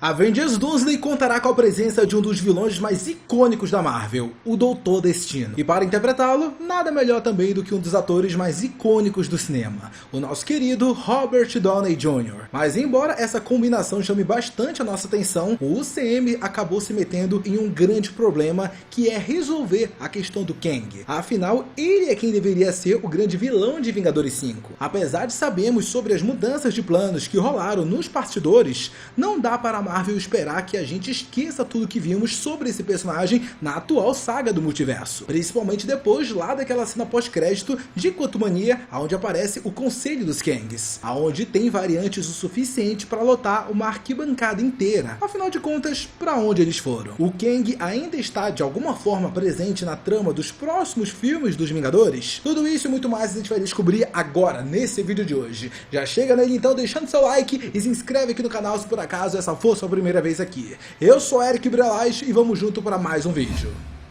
Avengers Doomsday contará com a presença de um dos vilões mais icônicos da Marvel, o Doutor Destino. E para interpretá-lo, nada melhor também do que um dos atores mais icônicos do cinema, o nosso querido Robert Downey Jr. Mas embora essa combinação chame bastante a nossa atenção, o UCM acabou se metendo em um grande problema, que é resolver a questão do Kang. Afinal, ele é quem deveria ser o grande vilão de Vingadores 5. Apesar de sabermos sobre as mudanças de planos que rolaram nos bastidores, não dá para Marvel esperar que a gente esqueça tudo que vimos sobre esse personagem na atual saga do multiverso. Principalmente depois lá daquela cena pós-crédito de Quantumania, onde aparece o Conselho dos Kangs, aonde tem variantes o suficiente para lotar uma arquibancada inteira. Afinal de contas, para onde eles foram? O Kang ainda está de alguma forma presente na trama dos próximos filmes dos Vingadores? Tudo isso e muito mais a gente vai descobrir agora, nesse vídeo de hoje. Já chega nele então deixando seu like e se inscreve aqui no canal se por acaso essa for sua primeira vez aqui. Eu sou Eric Brelais e vamos junto para mais um vídeo.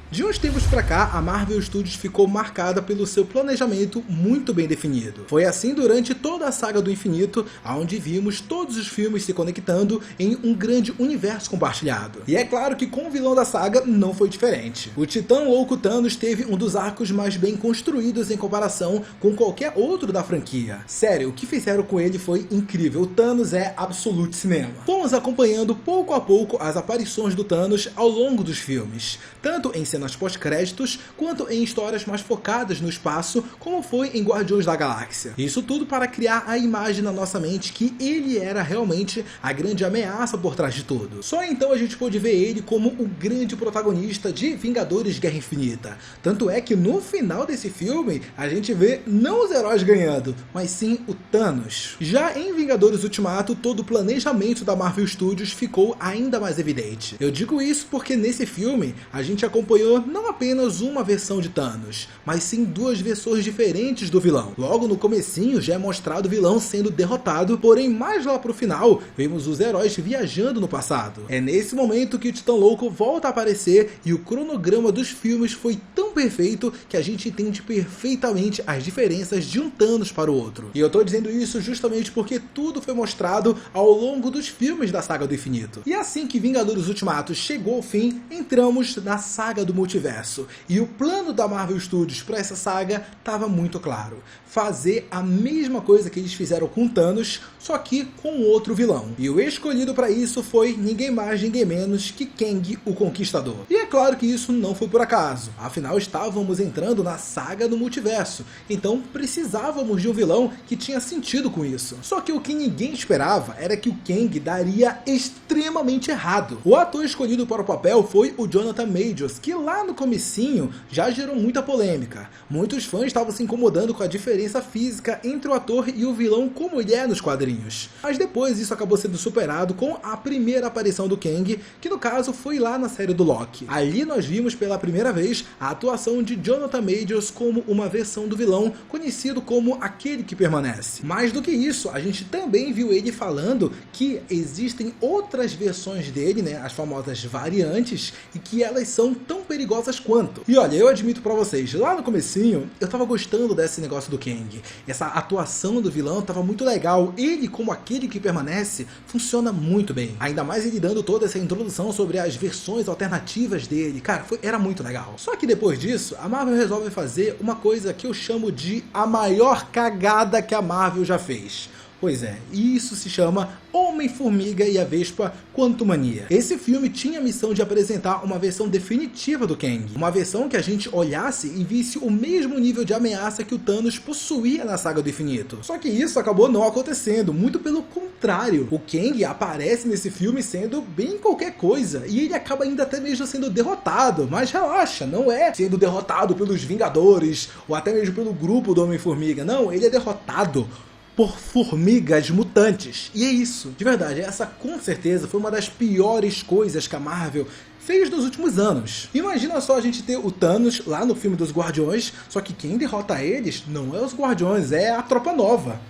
De uns tempos pra cá, a Marvel Studios ficou marcada pelo seu planejamento muito bem definido. Foi assim durante toda a saga do infinito, onde vimos todos os filmes se conectando em um grande universo compartilhado. E é claro que com o vilão da saga não foi diferente. O Titã Louco Thanos teve um dos arcos mais bem construídos em comparação com qualquer outro da franquia. Sério, o que fizeram com ele foi incrível. O Thanos é absoluto cinema. Fomos acompanhando pouco a pouco as aparições do Thanos ao longo dos filmes, tanto em cenas pós-créditos, quanto em histórias mais focadas no espaço, como foi em Guardiões da Galáxia. Isso tudo para criar a imagem na nossa mente que ele era realmente a grande ameaça por trás de tudo. Só então a gente pôde ver ele como o grande protagonista de Vingadores Guerra Infinita. Tanto é que no final desse filme, a gente vê não os heróis ganhando, mas sim o Thanos. Já em Vingadores Ultimato, todo o planejamento da Marvel Studios ficou ainda mais evidente. Eu digo isso porque nesse filme, a gente acompanhou não apenas uma versão de Thanos, mas sim duas versões diferentes do vilão. Logo no comecinho já é mostrado o vilão sendo derrotado, porém mais lá pro final, vemos os heróis viajando no passado. É nesse momento que o Titã Louco volta a aparecer e o cronograma dos filmes foi tão perfeito que a gente entende perfeitamente as diferenças de um Thanos para o outro. E eu tô dizendo isso justamente porque tudo foi mostrado ao longo dos filmes da saga do infinito. E assim que Vingadores Ultimato chegou ao fim, entramos na saga do multiverso. E o plano da Marvel Studios para essa saga estava muito claro. Fazer a mesma coisa que eles fizeram com Thanos, só que com outro vilão. E o escolhido para isso foi ninguém mais, ninguém menos que Kang, o Conquistador. E é claro que isso não foi por acaso. Afinal, estávamos entrando na saga do multiverso. Então precisávamos de um vilão que tinha sentido com isso. Só que o que ninguém esperava era que o Kang daria extremamente errado. O ator escolhido para o papel foi o Jonathan Majors, que lá no comecinho já gerou muita polêmica. Muitos fãs estavam se incomodando com a diferença física entre o ator e o vilão como ele é nos quadrinhos. Mas depois isso acabou sendo superado com a primeira aparição do Kang, que no caso foi lá na série do Loki. Ali nós vimos pela primeira vez a atuação de Jonathan Majors como uma versão do vilão, conhecido como aquele que permanece. Mais do que isso, a gente também viu ele falando que existem outras versões dele, né, as famosas variantes, e que elas são tão perigosas quanto. E olha, eu admito pra vocês, lá no comecinho, eu tava gostando desse negócio do Kang. Essa atuação do vilão tava muito legal. Ele, como aquele que permanece, funciona muito bem. Ainda mais ele dando toda essa introdução sobre as versões alternativas dele. Cara, era muito legal. Só que depois disso, a Marvel resolve fazer uma coisa que eu chamo de a maior cagada que a Marvel já fez. Pois é, isso se chama Homem-Formiga e a Vespa Quantumania. Esse filme tinha a missão de apresentar uma versão definitiva do Kang. Uma versão que a gente olhasse e visse o mesmo nível de ameaça que o Thanos possuía na saga do infinito. Só que isso acabou não acontecendo, muito pelo contrário. O Kang aparece nesse filme sendo bem qualquer coisa, e ele acaba ainda até mesmo sendo derrotado. Mas relaxa, não é sendo derrotado pelos Vingadores, ou até mesmo pelo grupo do Homem-Formiga. Não, ele é derrotado por formigas mutantes. E é isso. De verdade, essa com certeza foi uma das piores coisas que a Marvel fez nos últimos anos. Imagina só a gente ter o Thanos lá no filme dos Guardiões, só que quem derrota eles não é os Guardiões, é a Tropa Nova.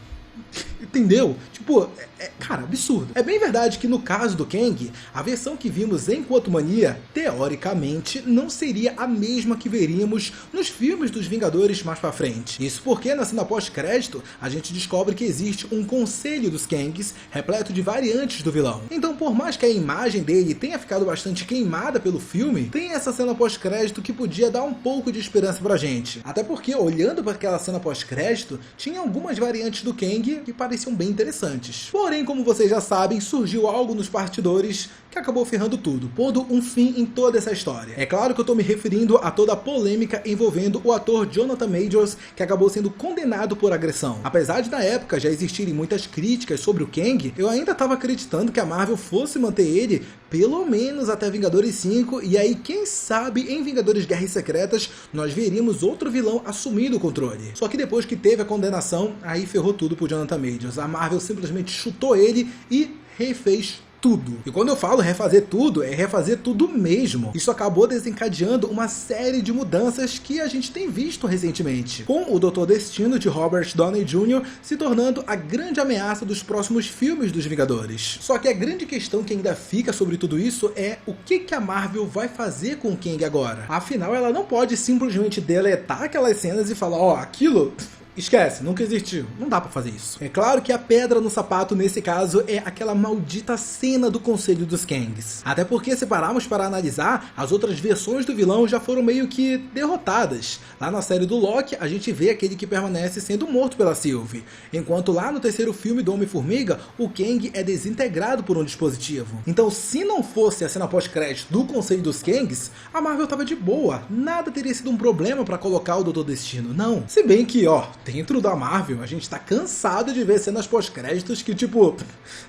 Entendeu? Tipo, cara, absurdo. É bem verdade que no caso do Kang, a versão que vimos em Quantumania, teoricamente, não seria a mesma que veríamos nos filmes dos Vingadores mais pra frente. Isso porque na cena pós-crédito, a gente descobre que existe um conselho dos Kangs repleto de variantes do vilão. Então, por mais que a imagem dele tenha ficado bastante queimada pelo filme, tem essa cena pós-crédito que podia dar um pouco de esperança pra gente. Até porque, olhando para aquela cena pós-crédito, tinha algumas variantes do Kang que pareciam bem interessantes. Porém, como vocês já sabem, surgiu algo nos bastidores que acabou ferrando tudo, pondo um fim em toda essa história. É claro que eu tô me referindo a toda a polêmica envolvendo o ator Jonathan Majors, que acabou sendo condenado por agressão. Apesar de na época já existirem muitas críticas sobre o Kang, eu ainda tava acreditando que a Marvel fosse manter ele pelo menos até Vingadores 5, e aí quem sabe em Vingadores Guerras Secretas nós veríamos outro vilão assumindo o controle. Só que depois que teve a condenação, aí ferrou tudo pro Jonathan Majors. A Marvel simplesmente chutou ele e refez tudo. E quando eu falo refazer tudo, é refazer tudo mesmo. Isso acabou desencadeando uma série de mudanças que a gente tem visto recentemente, com o Doutor Destino de Robert Downey Jr. se tornando a grande ameaça dos próximos filmes dos Vingadores. Só que a grande questão que ainda fica sobre tudo isso é o que a Marvel vai fazer com o Kang agora. Afinal, ela não pode simplesmente deletar aquelas cenas e falar, ó, aquilo esquece, nunca existiu. Não dá pra fazer isso. É claro que a pedra no sapato nesse caso é aquela maldita cena do Conselho dos Kangs. Até porque, se pararmos para analisar, as outras versões do vilão já foram meio que derrotadas. Lá na série do Loki, a gente vê aquele que permanece sendo morto pela Sylvie. Enquanto lá no terceiro filme do Homem-Formiga, o Kang é desintegrado por um dispositivo. Então, se não fosse a cena pós-crédito do Conselho dos Kangs, a Marvel tava de boa. Nada teria sido um problema pra colocar o Doutor Destino, não. Se bem que, ó, dentro da Marvel, a gente tá cansado de ver cenas pós-créditos que, tipo,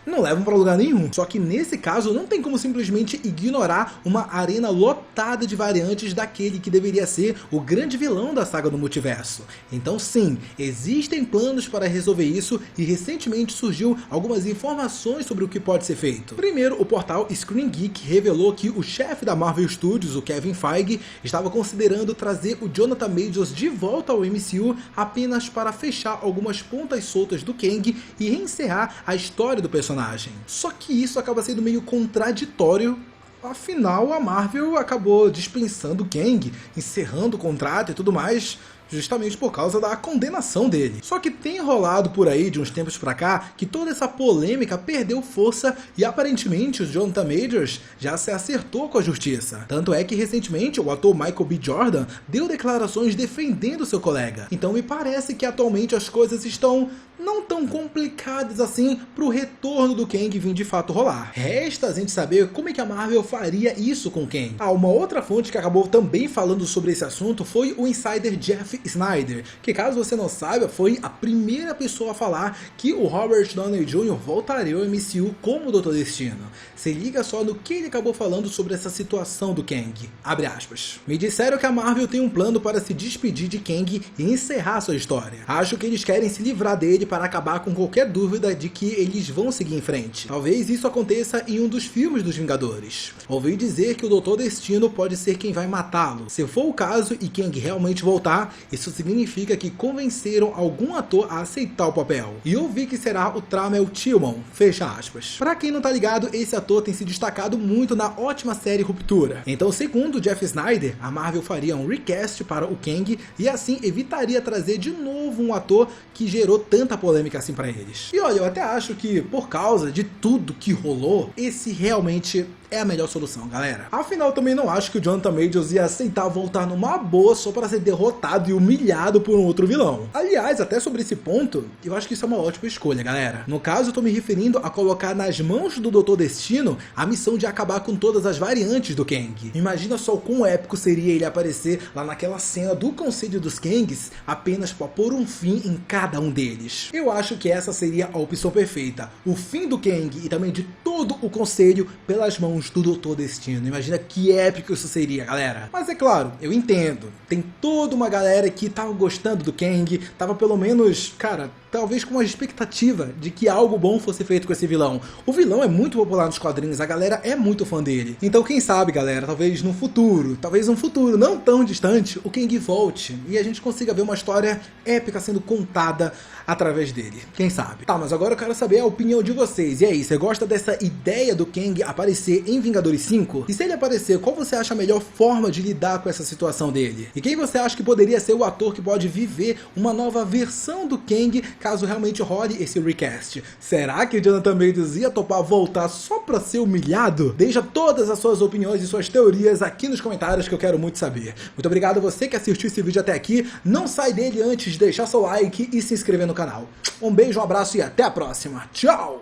não levam pra lugar nenhum. Só que nesse caso, não tem como simplesmente ignorar uma arena lotada de variantes daquele que deveria ser o grande vilão da saga do multiverso. Então sim, existem planos para resolver isso e recentemente surgiu algumas informações sobre o que pode ser feito. Primeiro, o portal Screen Geek revelou que o chefe da Marvel Studios, o Kevin Feige, estava considerando trazer o Jonathan Majors de volta ao MCU apenas para fechar algumas pontas soltas do Kang e encerrar a história do personagem. Só que isso acaba sendo meio contraditório. Afinal, a Marvel acabou dispensando o Kang, encerrando o contrato e tudo mais, justamente por causa da condenação dele. Só que tem rolado por aí, de uns tempos pra cá, que toda essa polêmica perdeu força e aparentemente o Jonathan Majors já se acertou com a justiça. Tanto é que recentemente o ator Michael B. Jordan deu declarações defendendo seu colega. Então me parece que atualmente as coisas estão não tão complicadas assim pro retorno do Kang vir de fato rolar. Resta a gente saber como é que a Marvel faria isso com o Kang. Uma outra fonte que acabou também falando sobre esse assunto foi o insider Jeff Snyder, que, caso você não saiba, foi a primeira pessoa a falar que o Robert Downey Jr. voltaria ao MCU como Doutor Destino. Se liga só no que ele acabou falando sobre essa situação do Kang. Abre aspas. Me disseram que a Marvel tem um plano para se despedir de Kang e encerrar sua história. Acho que eles querem se livrar dele para acabar com qualquer dúvida de que eles vão seguir em frente. Talvez isso aconteça em um dos filmes dos Vingadores. Ouvi dizer que o Doutor Destino pode ser quem vai matá-lo. Se for o caso e Kang realmente voltar, isso significa que convenceram algum ator a aceitar o papel. E ouvi que será o Tramel Tillman, fecha aspas. Pra quem não tá ligado, esse ator tem se destacado muito na ótima série Ruptura. Então, segundo Jeff Snyder, a Marvel faria um recast para o Kang e assim evitaria trazer de novo um ator que gerou tanta polêmica assim pra eles. E olha, eu até acho que, por causa de tudo que rolou, esse realmente é a melhor solução, galera. Afinal, também não acho que o Jonathan Majors ia aceitar voltar numa boa só para ser derrotado e humilhado por um outro vilão. Aliás, até sobre esse ponto, eu acho que isso é uma ótima escolha, galera. No caso, eu tô me referindo a colocar nas mãos do Doutor Destino a missão de acabar com todas as variantes do Kang. Imagina só o quão épico seria ele aparecer lá naquela cena do Conselho dos Kangs apenas para pôr um fim em cada um deles. Eu acho que essa seria a opção perfeita. O fim do Kang e também de todo o Conselho pelas mãos do Doutor Destino. Imagina que épico isso seria, galera. Mas é claro, eu entendo. Tem toda uma galera que tava gostando do Kang, tava pelo menos, cara, talvez com uma expectativa de que algo bom fosse feito com esse vilão. O vilão é muito popular nos quadrinhos, a galera é muito fã dele. Então quem sabe, galera, talvez um futuro não tão distante, o Kang volte e a gente consiga ver uma história épica sendo contada através dele. Quem sabe? Tá, mas agora eu quero saber a opinião de vocês. E aí, você gosta dessa ideia do Kang aparecer em Vingadores 5? E se ele aparecer, qual você acha a melhor forma de lidar com essa situação dele? E quem você acha que poderia ser o ator que pode viver uma nova versão do Kang caso realmente role esse recast? Será que o Jonathan Majors ia topar voltar só pra ser humilhado? Deixa todas as suas opiniões e suas teorias aqui nos comentários que eu quero muito saber. Muito obrigado a você que assistiu esse vídeo até aqui. Não sai dele antes de deixar seu like e se inscrever no canal. Um beijo, um abraço e até a próxima. Tchau!